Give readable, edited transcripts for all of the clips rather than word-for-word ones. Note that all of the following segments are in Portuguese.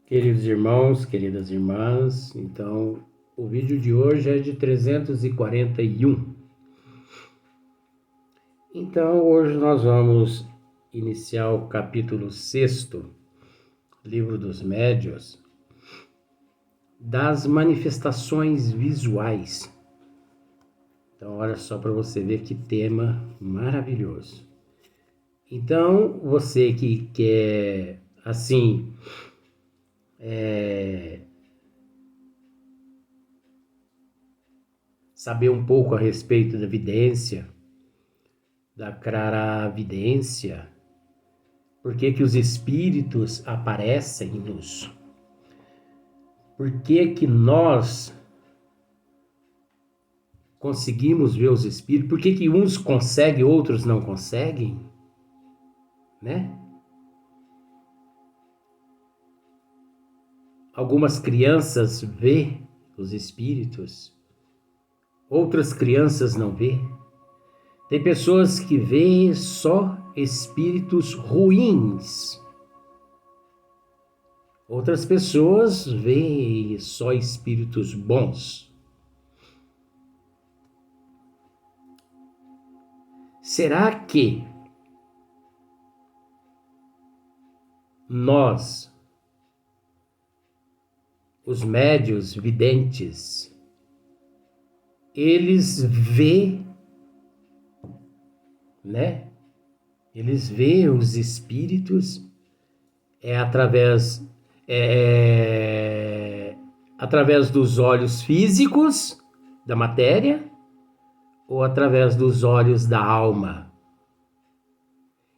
Queridos irmãos, queridas irmãs, então o vídeo de hoje é de 341. Então hoje nós vamos iniciar o capítulo 6, Livro dos Médiuns, das manifestações visuais. Então olha só para você ver que tema maravilhoso. Então você que quer assim saber um pouco a respeito da vidência, da claravidência, por que que os espíritos aparecem-nos, por que que nós conseguimos ver os espíritos, por que que uns conseguem, outros não conseguem, né? Algumas crianças vê os espíritos, outras crianças não vê. Tem pessoas que veem só espíritos ruins. Outras pessoas veem só espíritos bons. Será que nós, os médiuns videntes, eles vê, né? Eles veem os espíritos através através dos olhos físicos da matéria ou através dos olhos da alma?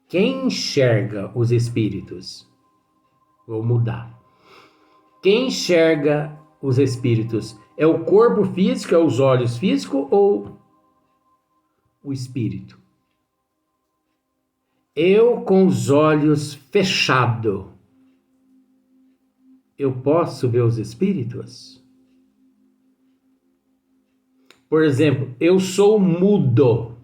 Quem enxerga os espíritos? Vou mudar. Quem enxerga os espíritos? É o corpo físico, é os olhos físicos ou o espírito? Eu com os olhos fechados, eu posso ver os espíritos? Por exemplo, eu sou mudo.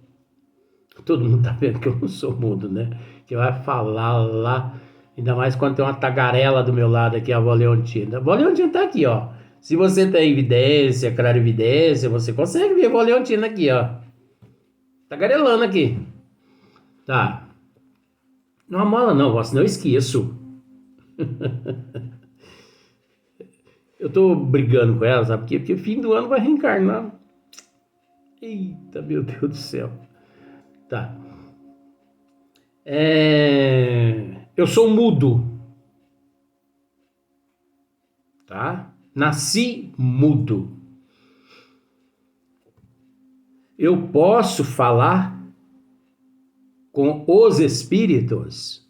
Todo mundo tá vendo que eu não sou mudo, né? Que vai falar lá, ainda mais quando tem uma tagarela do meu lado aqui, a avó Leontina. A avó Leontina tá aqui, ó. Se você tem evidência, clarividência, você consegue ver a avó Leontina aqui, ó. Tagarelando aqui. Tá. Não amola não, vó, senão eu esqueço. Eu tô brigando com ela, sabe por quê? Porque fim do ano vai reencarnar. Eita, meu Deus do céu. Tá. Eu sou mudo, tá? Nasci mudo. Eu posso falar com os espíritos?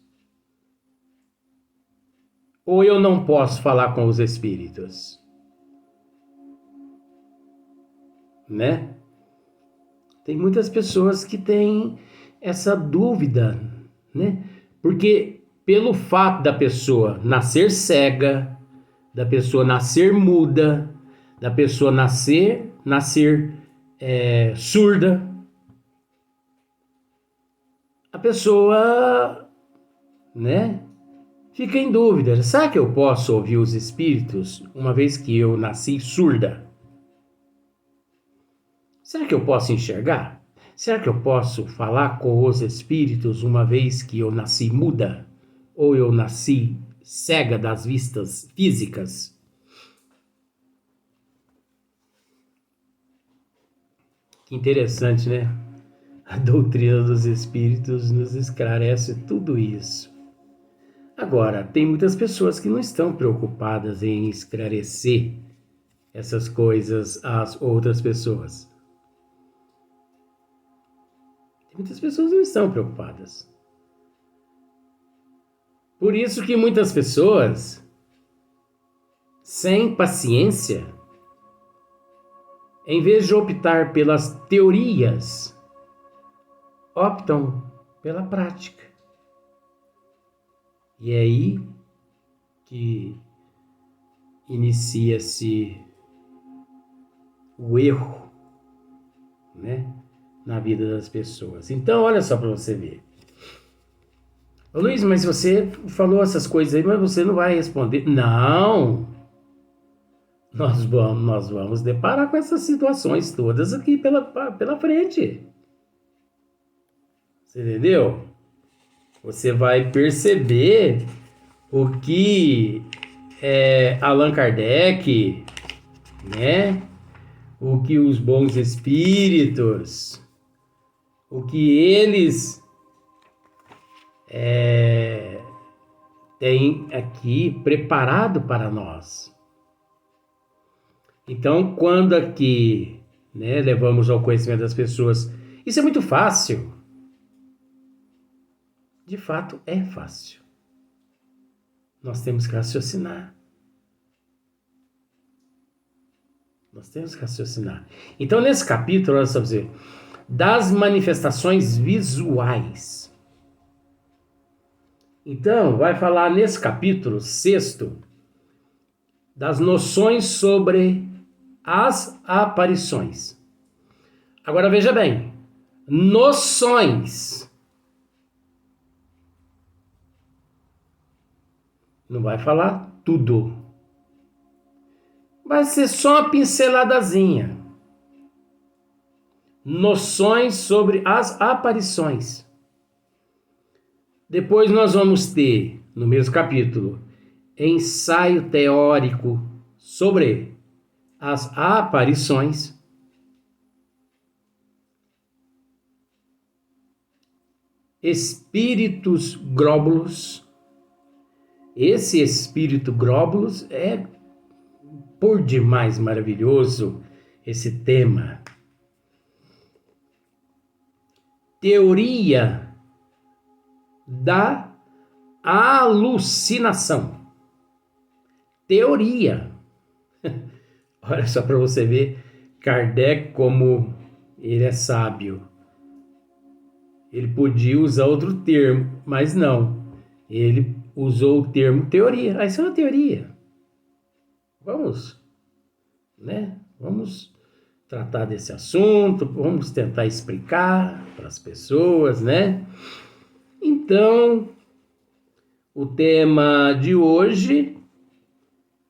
Ou eu não posso falar com os espíritos? Né? Tem muitas pessoas que têm essa dúvida, né? Porque pelo fato da pessoa nascer cega, da pessoa nascer muda, da pessoa nascer surda, a pessoa, né, fica em dúvida. Será que eu posso ouvir os espíritos uma vez que eu nasci surda? Será que eu posso enxergar? Será que eu posso falar com os espíritos uma vez que eu nasci muda? Ou eu nasci cega das vistas físicas? Que interessante, né? A doutrina dos espíritos nos esclarece tudo isso. Agora, tem muitas pessoas que não estão preocupadas em esclarecer essas coisas às outras pessoas. Muitas pessoas não estão preocupadas. Por isso que muitas pessoas, sem paciência, em vez de optar pelas teorias, optam pela prática. E é aí que inicia-se o erro, né, na vida das pessoas. Então, olha só para você ver. Ô, Luiz, mas você falou essas coisas aí, mas você não vai responder. Não! Nós vamos deparar com essas situações todas aqui pela frente. Você entendeu? Você vai perceber o que Allan Kardec, né? O que os bons espíritos, o que eles têm aqui preparado para nós. Então, quando aqui, né, levamos ao conhecimento das pessoas, isso é muito fácil. De fato, é fácil. Nós temos que raciocinar. Nós temos que raciocinar. Então, nesse capítulo, nós vamos dizer, das manifestações visuais. Então, vai falar nesse capítulo, 6º, das noções sobre as aparições. Agora, veja bem, noções. Não vai falar tudo. Vai ser só uma pinceladazinha. Noções sobre as aparições. Depois nós vamos ter, no mesmo capítulo, ensaio teórico sobre as aparições. Espíritos glóbulos. Esse espírito glóbulos é por demais maravilhoso esse tema. Teoria da alucinação. Teoria. Olha só para você ver Kardec como ele é sábio. Ele podia usar outro termo, mas não. Ele usou o termo teoria. Isso é uma teoria. Vamos, né? Vamos tratar desse assunto, vamos tentar explicar para as pessoas, né? Então, o tema de hoje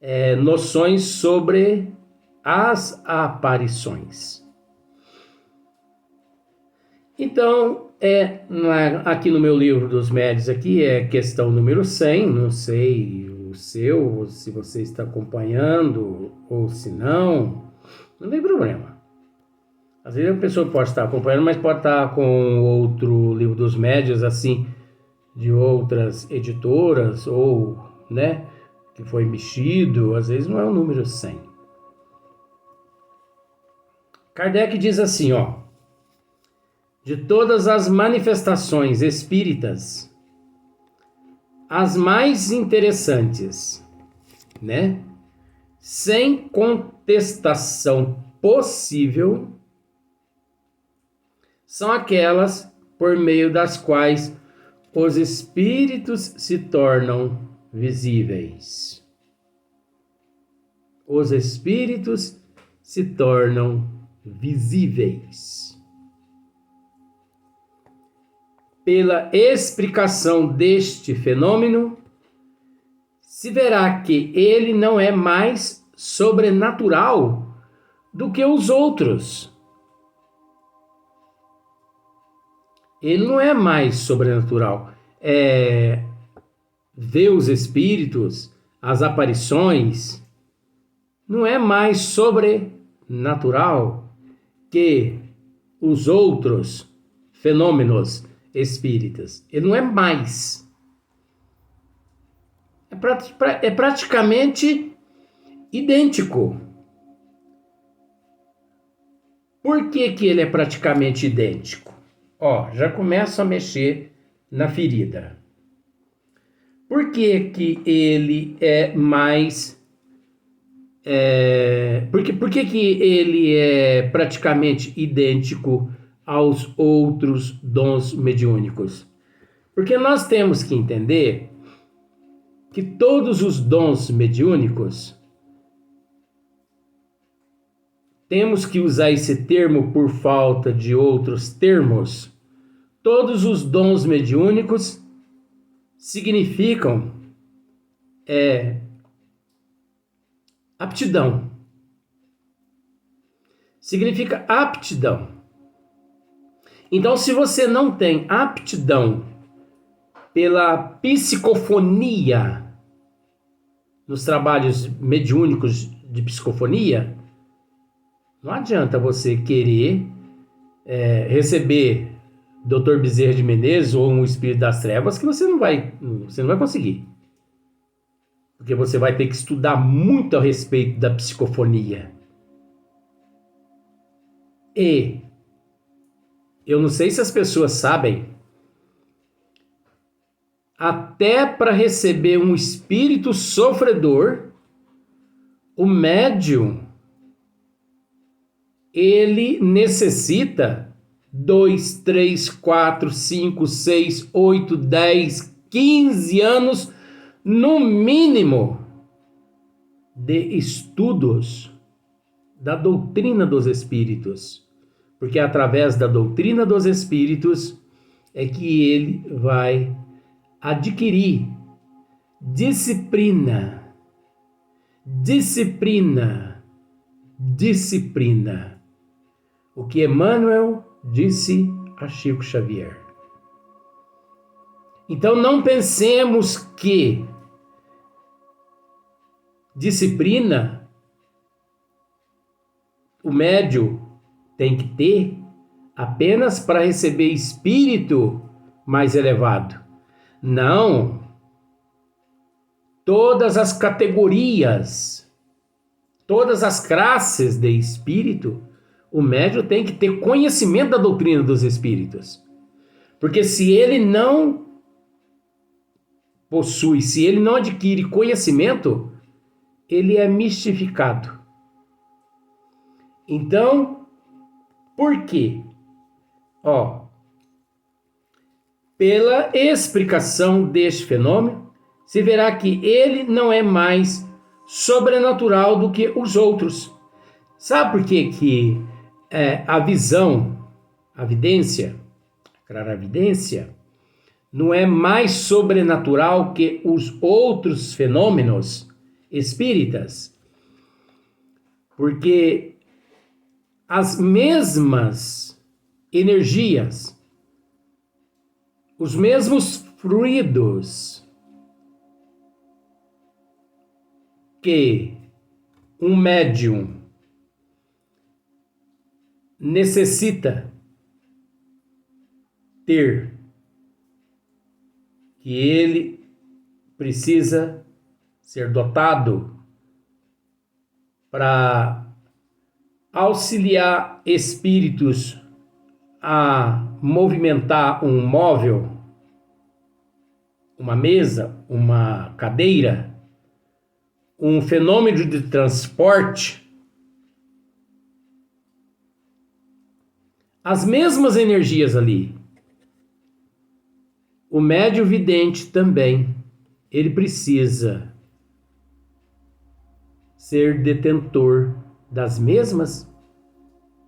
é noções sobre as aparições. Então, aqui no meu livro dos médios aqui é questão número 100, não sei o seu, se você está acompanhando ou se não tem problema. Às vezes a pessoa pode estar acompanhando, mas pode estar com outro livro dos médios, assim, de outras editoras, ou, né, que foi mexido, às vezes não é o número 100. Kardec diz assim, ó, de todas as manifestações espíritas, as mais interessantes, né, sem contestação possível, são aquelas por meio das quais os espíritos se tornam visíveis. Os espíritos se tornam visíveis. Pela explicação deste fenômeno, se verá que ele não é mais sobrenatural do que os outros. Ele não é mais sobrenatural. Ver os espíritos, as aparições, não é mais sobrenatural que os outros fenômenos espíritas. Ele não é mais. É praticamente idêntico. Por que ele é praticamente idêntico? Ó, já começo a mexer na ferida. Por que ele é mais... Por que ele é praticamente idêntico aos outros dons mediúnicos? Porque nós temos que entender que todos os dons mediúnicos, temos que usar esse termo por falta de outros termos, todos os dons mediúnicos significam aptidão. Significa aptidão. Então, se você não tem aptidão pela psicofonia, nos trabalhos mediúnicos de psicofonia, não adianta você querer receber Dr. Bezerra de Menezes ou um espírito das trevas que você não vai conseguir. Porque você vai ter que estudar muito a respeito da psicofonia. E eu não sei se as pessoas sabem, até para receber um espírito sofredor, o médium, ele necessita 2, 3, 4, 5, 6, 8, 10, 15 anos, no mínimo, de estudos da doutrina dos espíritos. Porque é através da doutrina dos espíritos é que ele vai adquirir disciplina. O que Emmanuel disse a Chico Xavier. Então não pensemos que disciplina o médium tem que ter apenas para receber espírito mais elevado. Não. Todas as categorias, todas as classes de espírito, o médium tem que ter conhecimento da doutrina dos espíritos. Porque se ele não possui, se ele não adquire conhecimento, ele é mistificado. Então, por quê? Pela explicação deste fenômeno, se verá que ele não é mais sobrenatural do que os outros. Sabe por quê que a visão, a vidência, a claravidência, não é mais sobrenatural que os outros fenômenos espíritas? Porque as mesmas energias, os mesmos fluidos que um médium necessita ter, que ele precisa ser dotado para auxiliar espíritos a movimentar um móvel, uma mesa, uma cadeira, um fenômeno de transporte. As mesmas energias ali. O médium vidente também, ele precisa ser detentor das mesmas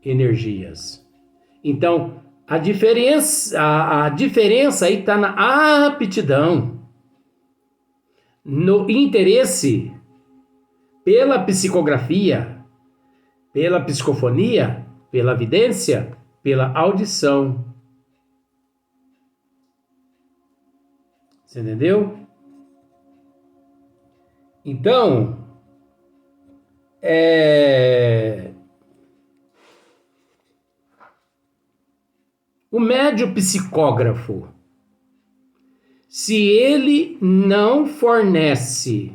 energias. Então, a diferença aí está na aptidão, no interesse pela psicografia, pela psicofonia, pela vidência, pela audição. Você entendeu? Então, o médium psicógrafo, se ele não fornece,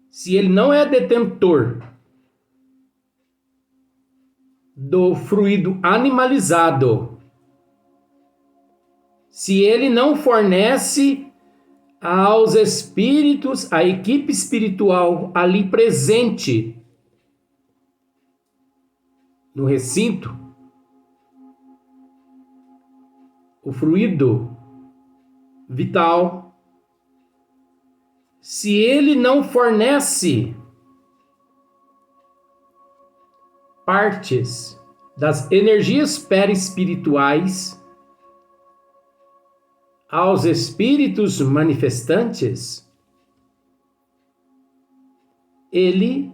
se ele não é detentor do fluido animalizado, se ele não fornece aos espíritos, a equipe espiritual ali presente no recinto, o fluido vital, se ele não fornece partes das energias perespirituais aos espíritos manifestantes, ele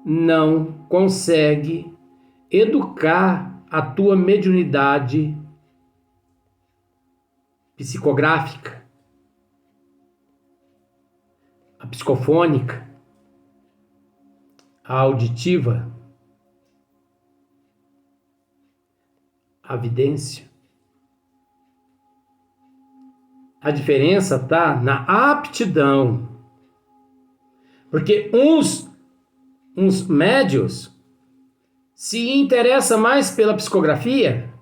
não consegue educar a tua mediunidade psicográfica, a psicofônica, a auditiva, a vidência. A diferença está na aptidão. Porque uns médios se interessam mais pela psicografia,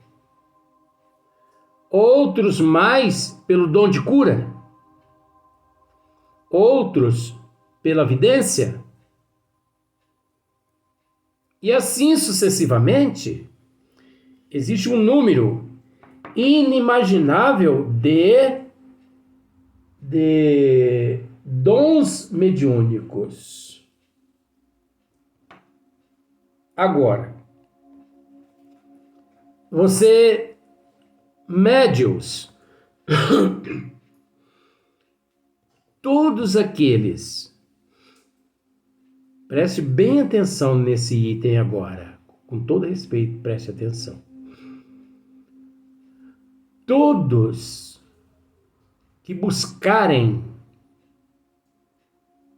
outros mais pelo dom de cura, outros pela vidência, e assim sucessivamente. Existe um número inimaginável de dons mediúnicos. Agora, você, médiuns, todos aqueles, preste bem atenção nesse item agora, com todo respeito, preste atenção. Todos que buscarem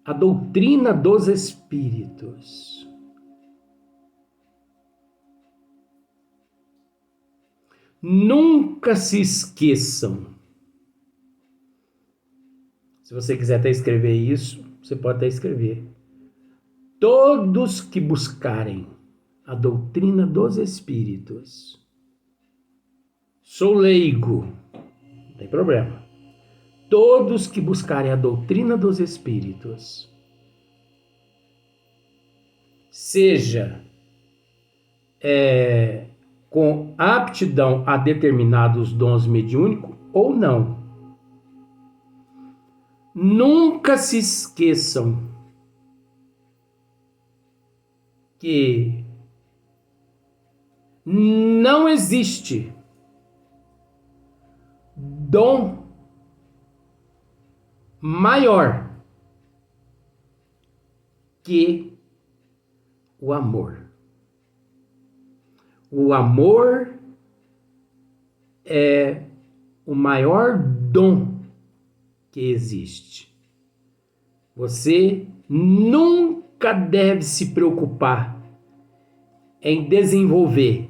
a doutrina dos espíritos nunca se esqueçam. Se você quiser até escrever isso, você pode até escrever. Todos que buscarem a doutrina dos espíritos. Sou leigo, não tem problema. Todos que buscarem a doutrina dos espíritos, seja com aptidão a determinados dons mediúnicos ou não, nunca se esqueçam que não existe dom maior que o amor. O amor é o maior dom que existe. Você nunca deve se preocupar em desenvolver,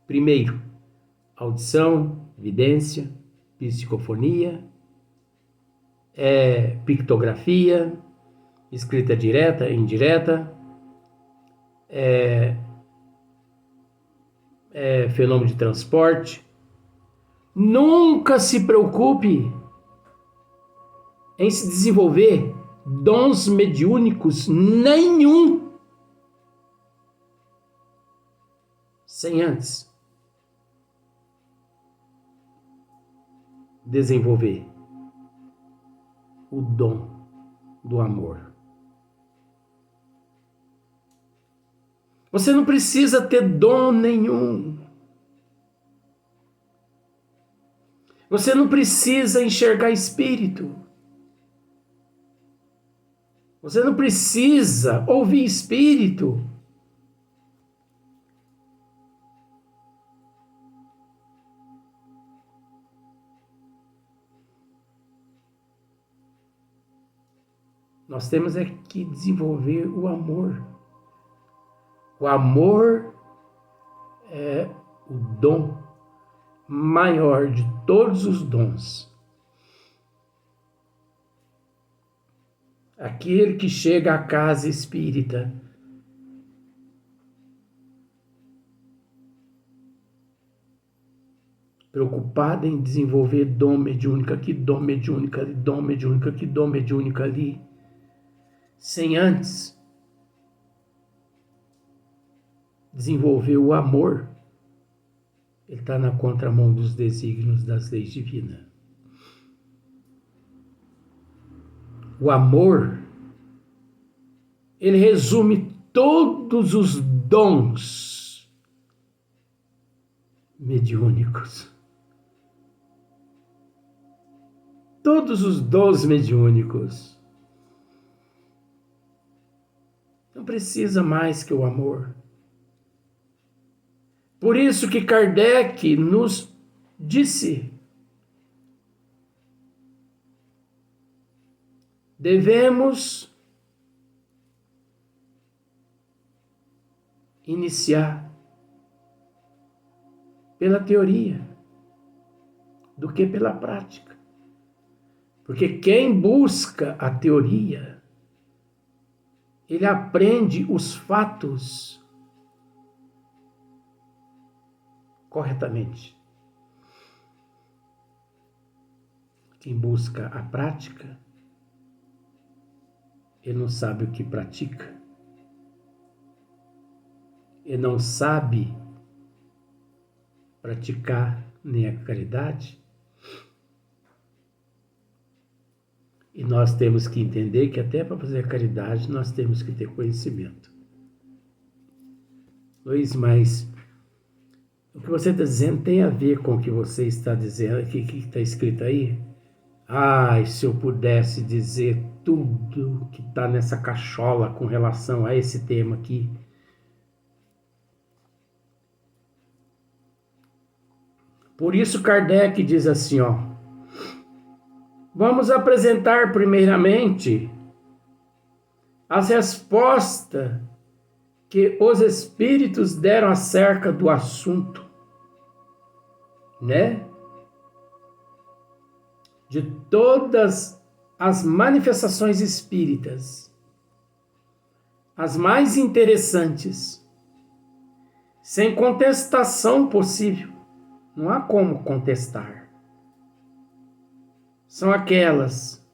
primeiro, audição, vidência, psicofonia, pictografia, escrita direta e indireta, fenômeno de transporte. Nunca se preocupe em se desenvolver dons mediúnicos nenhum sem antes desenvolver o dom do amor. Você não precisa ter dom nenhum. Você não precisa enxergar espírito. Você não precisa ouvir espírito. Nós temos que desenvolver o amor. O amor é o dom maior de todos os dons. Aquele que chega à casa espírita preocupado em desenvolver dom mediúnica aqui, dom mediúnica ali, dom mediúnica aqui, dom mediúnica ali, sem antes desenvolver o amor, ele está na contramão dos desígnios das leis divinas. O amor, ele resume todos os dons mediúnicos. todos os dons mediúnicos. Não precisa mais que o amor. Por isso que Kardec nos disse: devemos iniciar pela teoria do que pela prática. Porque quem busca a teoria, ele aprende os fatos corretamente. Quem busca a prática, ele não sabe o que pratica. Ele não sabe praticar nem a caridade. E nós temos que entender que até para fazer a caridade nós temos que ter conhecimento. Luiz, mas o que você está dizendo tem a ver com o que você está dizendo, o que está escrito aí? Ai, se eu pudesse dizer tudo que está nessa cachola com relação a esse tema aqui. Por isso Kardec diz assim, ó. Vamos apresentar primeiramente as respostas que os espíritos deram acerca do assunto, né? De todas as manifestações espíritas, as mais interessantes, sem contestação possível. Não há como contestar. São aquelas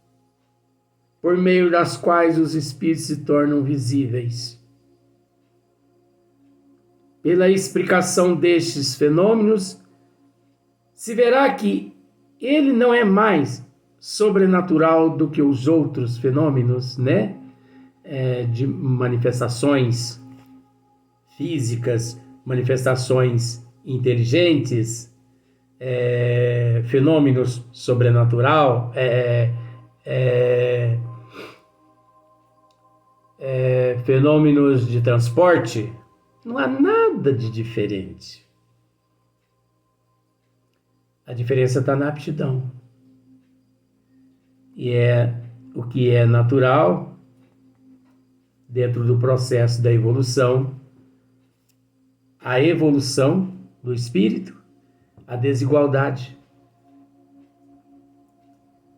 por meio das quais os espíritos se tornam visíveis. Pela explicação destes fenômenos, se verá que ele não é mais sobrenatural do que os outros fenômenos, né? De manifestações físicas, manifestações inteligentes, fenômenos sobrenatural, fenômenos de transporte. Não há nada de diferente. A diferença está na aptidão. E é o que é natural dentro do processo da evolução, a evolução do espírito, a desigualdade.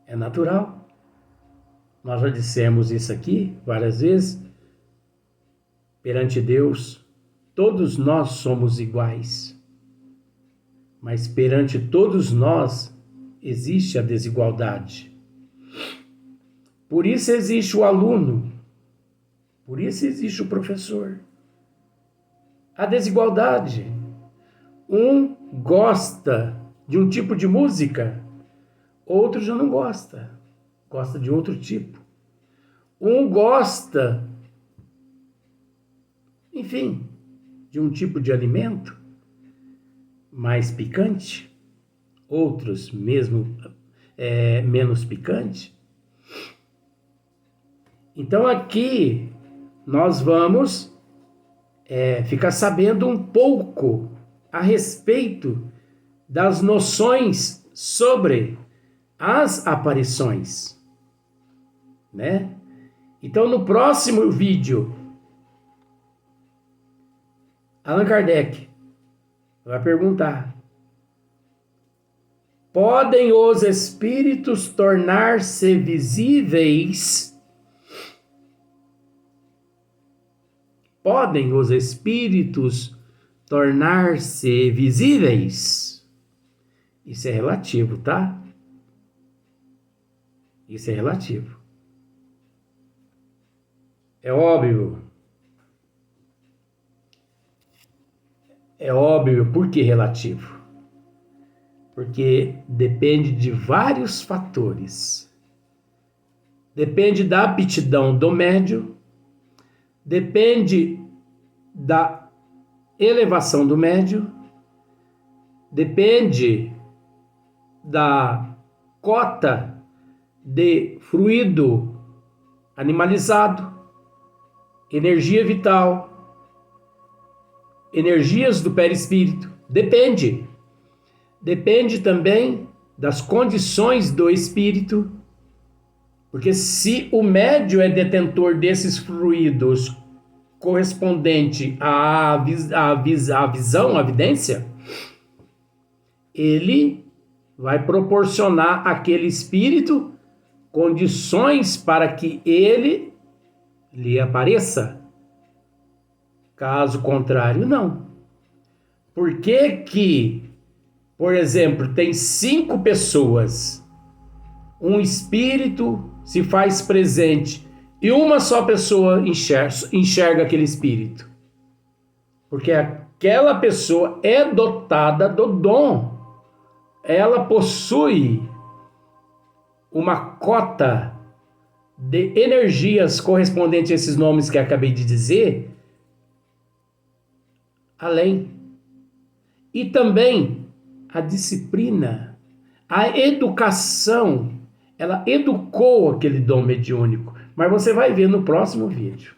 É natural. Nós já dissemos isso aqui várias vezes. Perante Deus, todos nós somos iguais. Mas perante todos nós existe a desigualdade. Por isso existe o aluno. Por isso existe o professor. A desigualdade. Um gosta de um tipo de música, outro já não gosta. Gosta de outro tipo. Um gosta, enfim, de um tipo de alimento mais picante, outros mesmo menos picante. Então aqui nós vamos ficar sabendo um pouco a respeito das noções sobre as aparições, né? Então no próximo vídeo, Allan Kardec vai perguntar: podem os espíritos tornar-se visíveis? Podem os espíritos tornar-se visíveis? Isso é relativo, tá? Isso é relativo. É óbvio. É óbvio, por que relativo? Porque depende de vários fatores. Depende da aptidão do médium, depende da elevação do médium, depende da cota de fluido animalizado, energia vital, energias do perispírito. Depende. Depende também das condições do espírito, porque se o médium é detentor desses fluidos correspondente à visão, à vidência, ele vai proporcionar àquele espírito condições para que ele lhe apareça. Caso contrário, não. Por que, por exemplo, tem 5 pessoas, um espírito se faz presente e uma só pessoa enxerga aquele espírito? Porque aquela pessoa é dotada do dom. Ela possui uma cota de energias correspondente a esses nomes que acabei de dizer, além. E também a disciplina, a educação, ela educou aquele dom mediúnico. Mas você vai ver no próximo vídeo.